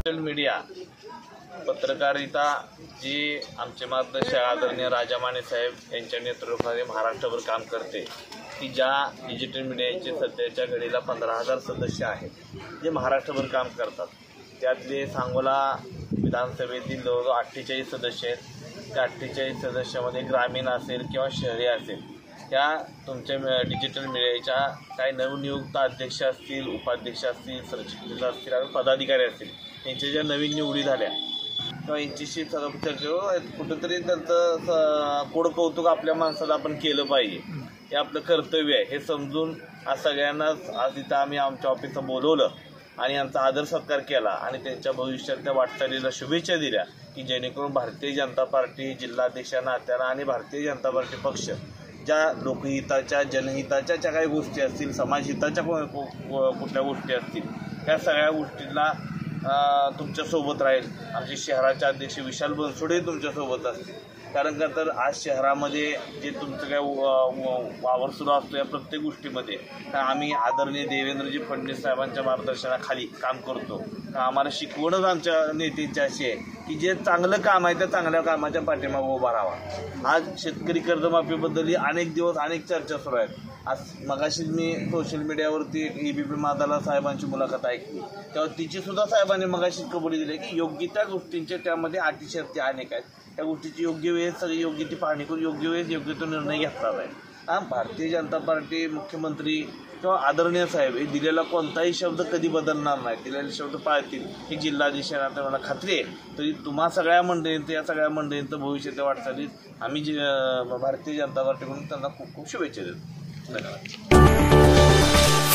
Social media पत्रकारिता जी आमचे मार्गदर्शक आदरणीय राजा माने साहेब यांच्या नेतृत्वाखाली महाराष्ट्रभर काम करते, की ज्या डिजिटल मीडियाचे सध्याच्या घडीला 15,000 सदस्य आहेत जे महाराष्ट्रभर काम करतात. त्यातले सांगोला विधानसभेतील जवळजवळ 48 सदस्य आहेत. त्या 48 सदस्यामध्ये ग्रामीण असेल किंवा शहरी असेल, त्या तुमच्या डिजिटल मीडियाच्या काही नवनियुक्त अध्यक्ष असतील, उपाध्यक्ष असतील, सरचिटणीस असतील आणि पदाधिकारी असतील, यांच्या ज्या नवीन निवडी झाल्या किंवा यांच्याशी कुठंतरी त्यांचं कोड कौतुक आपल्या माणसाला आपण केलं पाहिजे, हे आपलं कर्तव्य आहे. हे समजून आज सगळ्यांनाच आज इथं आम्ही आमच्या ऑफिसला बोलवलं आणि यांचा आदर सत्कार केला आणि त्यांच्या भविष्यातल्या वाटचालीला शुभेच्छा दिल्या, की जेणेकरून भारतीय जनता पार्टी जिल्हाध्यक्षा नात्यानं आणि भारतीय जनता पार्टी पक्ष ज्या लोकहिताच्या जनहिताच्या ज्या काही गोष्टी असतील, समाजहिताच्या कुठल्या गोष्टी असतील, त्या सगळ्या गोष्टींना तुमच्यासोबत राहील. आमचे शहराचे अध्यक्ष विशाल बनसोडे तुमच्यासोबत असतील. कारण का तर आज शहरामध्ये जे तुमचं काय वावर सुरू असतो या प्रत्येक गोष्टीमध्ये आम्ही आदरणीय देवेंद्रजी फडणवीस साहेबांच्या मार्गदर्शनाखाली काम करतो. आम्हाला शिकवणच आमच्या नेत्यांची अशी आहे की जे चांगलं काम आहे त्या चांगल्या कामाच्या पाठीमागे उभा राहावा. आज शेतकरी कर्जमाफीबद्दल अनेक दिवस अनेक चर्चा सुरू आहेत. आज मगाशीच मी सोशल मीडियावरती EBP मादाला साहेबांची मुलाखत ऐकली, तेव्हा तिची सुद्धा साहेबांनी मगाशीच कबुली दिली की योग्य त्या गोष्टींच्या त्यामध्ये अटी शर्ती अनेक आहेत. त्या गोष्टीची योग्य वेळेस सगळी योग्य ती पाहणी करून योग्य वेळेस योग्य तो निर्णय घेतला जाईल. भारतीय जनता पार्टी मुख्यमंत्री किंवा आदरणीय साहेब हे दिलेला कोणताही शब्द कधी बदलणार नाही, दिलेले शब्द पाळतील ही जिल्हाधीशांना मला खात्री आहे. तरी तुम्हा सगळ्या मंडळींचं या सगळ्या मंडळींचं भविष्याच्या वाटचालीत आम्ही भारतीय जनता पार्टीकडून त्यांना खूप खूप शुभेच्छा देतो. धन्यवाद.